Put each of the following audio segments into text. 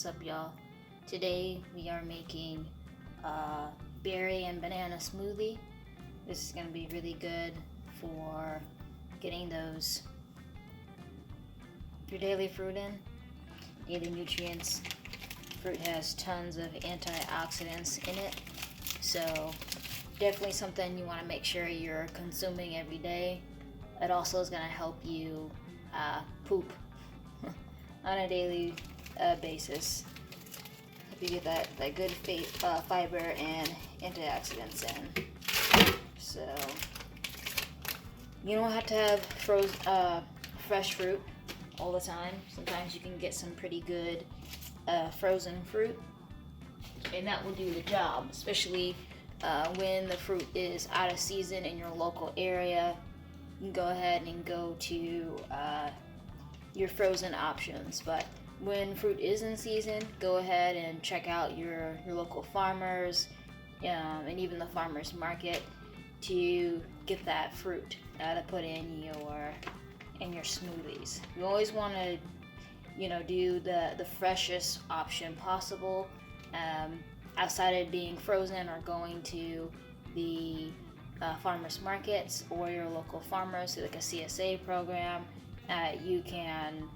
up, y'all? Today we are making a berry and banana smoothie. This is going to be really good for getting your daily fruit in, daily nutrients. Fruit has tons of antioxidants in it, so definitely something you want to make sure you're consuming every day. It also is going to help you poop on a daily basis. If you get that good fiber and antioxidants in. So you don't have to have fresh fruit all the time. Sometimes you can get some pretty good frozen fruit, and that will do the job, especially when the fruit is out of season in your local area. You can go ahead and go to your frozen options, but when fruit is in season, go ahead and check out your local farmers and even the farmers market to get that fruit to put in your smoothies. You always want to do the freshest option possible, outside of being frozen or going to the farmers markets or your local farmers through like a CSA program. You can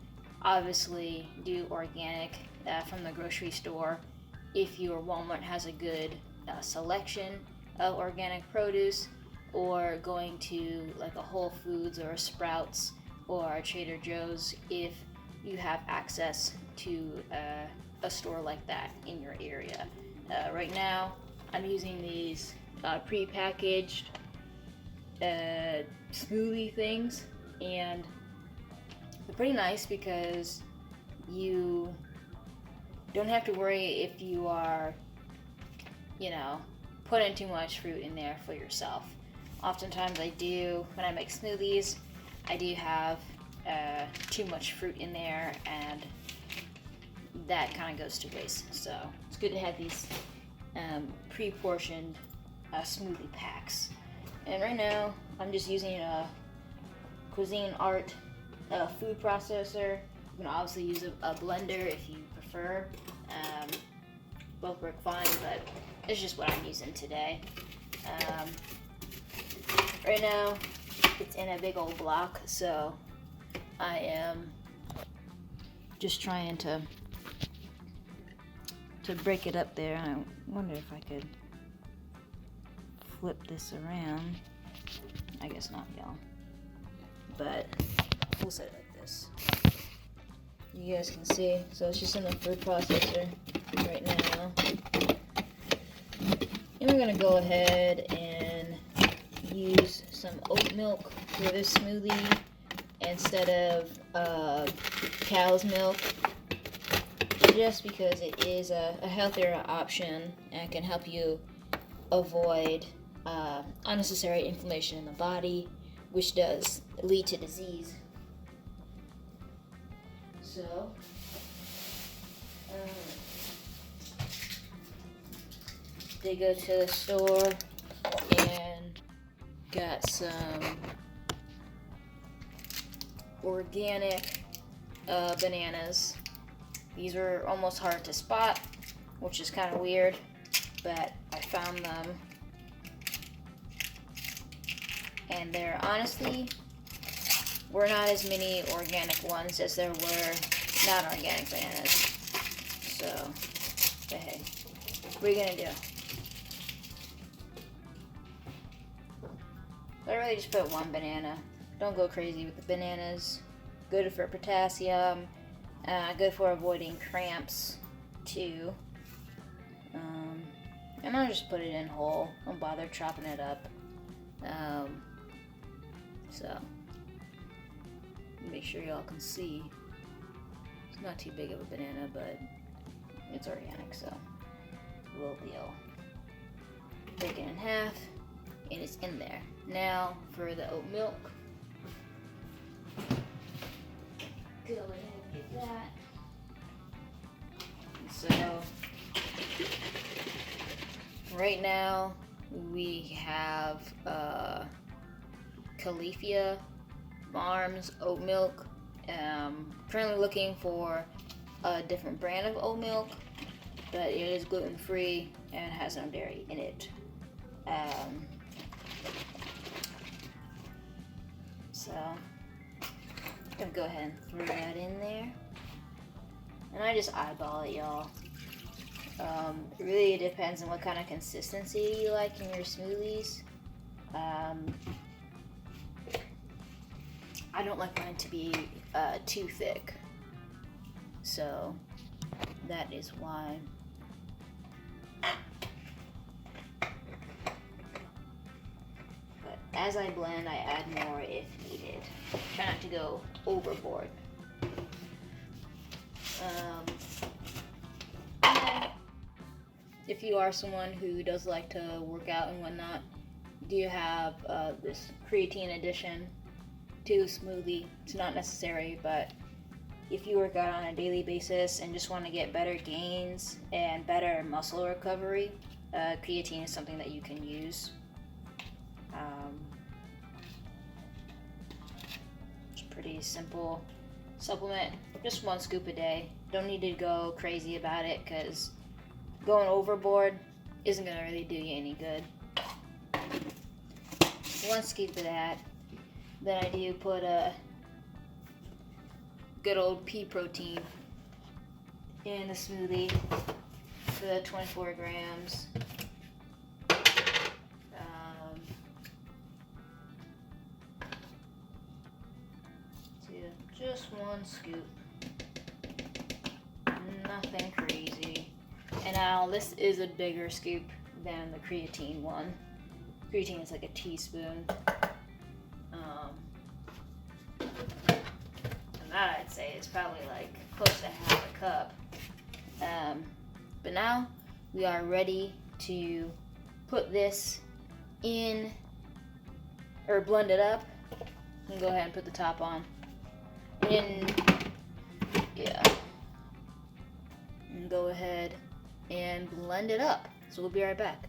obviously do organic from the grocery store if your Walmart has a good selection of organic produce, or going to like a Whole Foods or a Sprouts or a Trader Joe's if you have access to a store like that in your area. Right now I'm using these pre-packaged smoothie things, and they're pretty nice because you don't have to worry if you are putting too much fruit in there for yourself. Oftentimes I do, when I make smoothies, I do have too much fruit in there, and that kind of goes to waste. So it's good to have these pre-portioned smoothie packs. And right now I'm just using a Cuisine Art food processor. You can obviously use a blender if you prefer. Both work fine, but it's just what I'm using today. Right now it's in a big old block, so I am just trying to break it up there. I wonder if I could flip this around. I guess not, y'all. But we'll set it like this. You guys can see. So it's just in the food processor right now. And we're gonna go ahead and use some oat milk for this smoothie instead of cow's milk, just because it is a healthier option and can help you avoid unnecessary inflammation in the body, which does lead to disease. So they go to the store and got some organic bananas. These are almost hard to spot, which is kind of weird, but I found them, and there honestly were not as many organic ones as there were non-organic bananas. So, but hey, what are you gonna do? I really just put one banana. Don't go crazy with the bananas. Good for potassium. Good for avoiding cramps too. And I'll just put it in whole. Don't bother chopping it up. So make sure y'all can see. It's not too big of a banana, but it's organic, so we'll break it in half, and it's in there. Now for the oat milk. Go ahead and get that. So right now we have Califia Farms oat milk. Currently looking for a different brand of oat milk, but it is gluten-free and has no dairy in it. So I'm gonna go ahead and throw that in there, and I just eyeball it, y'all. It really depends on what kind of consistency you like in your smoothies. I don't like mine to be too thick, so that is why. But as I blend, I add more if needed. Try not to go overboard. And if you are someone who does like to work out and whatnot, do you have this creatine addition to the smoothie? It's not necessary, but if you work out on a daily basis and just want to get better gains and better muscle recovery, creatine is something that you can use. It's a pretty simple supplement, just 1 scoop a day. Don't need to go crazy about it, because going overboard isn't going to really do you any good. 1 scoop of that. Then I do put a good old pea protein in the smoothie for the 24 grams. Just 1 scoop. Nothing crazy. And now this is a bigger scoop than the creatine one. Creatine is like a teaspoon. And that I'd say is probably like close to half a cup. But now we are ready to put this in, or blend it up. And go ahead and put the top on. Yeah. And go ahead and blend it up. So we'll be right back.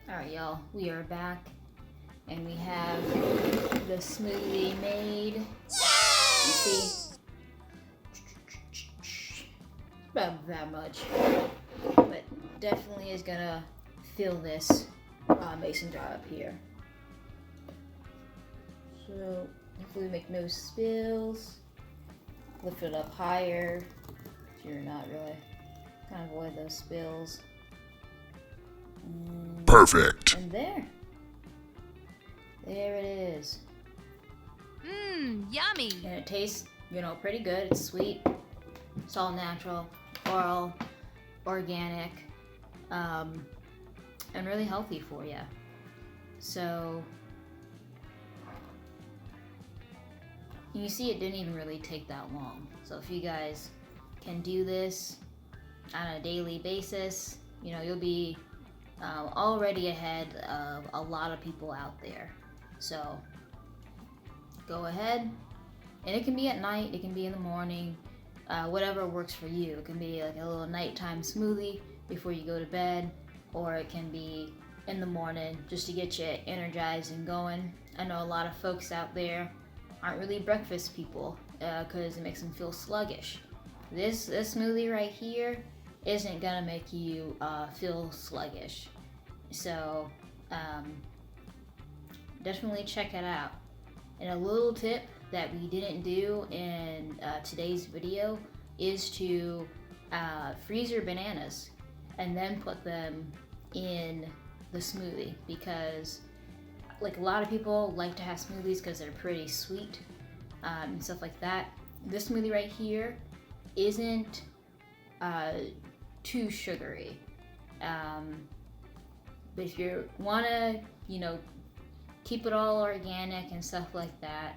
Alright, y'all, we are back, and we have the smoothie made. You see, about that much, but definitely is gonna fill this mason jar up here. So hopefully make no spills. Lift it up higher so you're not really kind of avoid those spills. Perfect. And there it is. Yummy. And it tastes, pretty good. It's sweet. It's all natural, all organic, and really healthy for you. So you see, it didn't even really take that long. So if you guys can do this on a daily basis, you'll be already ahead of a lot of people out there. So go ahead, and it can be at night, it can be in the morning, whatever works for you. It can be like a little nighttime smoothie before you go to bed, or it can be in the morning just to get you energized and going. I know a lot of folks out there aren't really breakfast people because it makes them feel sluggish. This smoothie right here isn't gonna make you feel sluggish. So definitely check it out. And a little tip that we didn't do in today's video is to freeze your bananas and then put them in the smoothie, because like a lot of people like to have smoothies because they're pretty sweet and stuff like that. This smoothie right here isn't too sugary, but if you want to keep it all organic and stuff like that,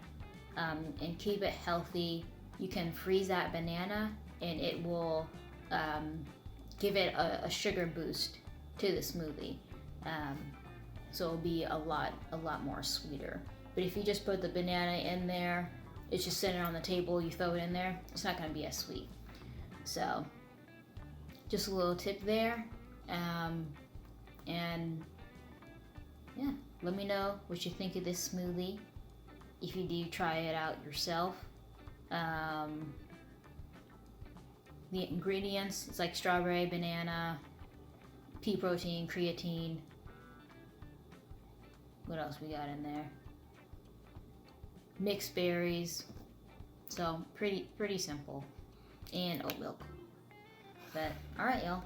and keep it healthy, you can freeze that banana and it will give it a sugar boost to the smoothie. So it'll be a lot more sweeter. But if you just put the banana in there, it's just sitting on the table, you throw it in there, it's not going to be as sweet. So just a little tip there. And yeah, let me know what you think of this smoothie. If you do try it out yourself, The ingredients, it's like strawberry, banana, pea protein, creatine. What else we got in there? Mixed berries. So pretty simple. And oat milk. But alright, y'all.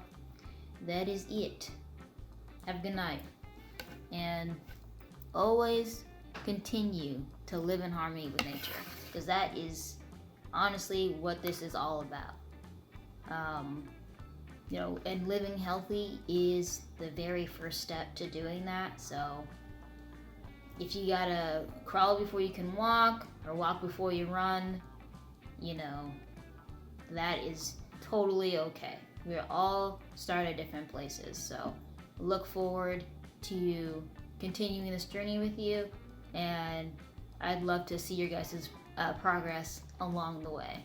That is it. Have a good night. And always continue to live in harmony with nature. Because that is honestly what this is all about. And living healthy is the very first step to doing that. So if you gotta crawl before you can walk or walk before you run, that is totally okay. We're all start at different places. So look forward to continuing this journey with you, and I'd love to see your guys' progress along the way.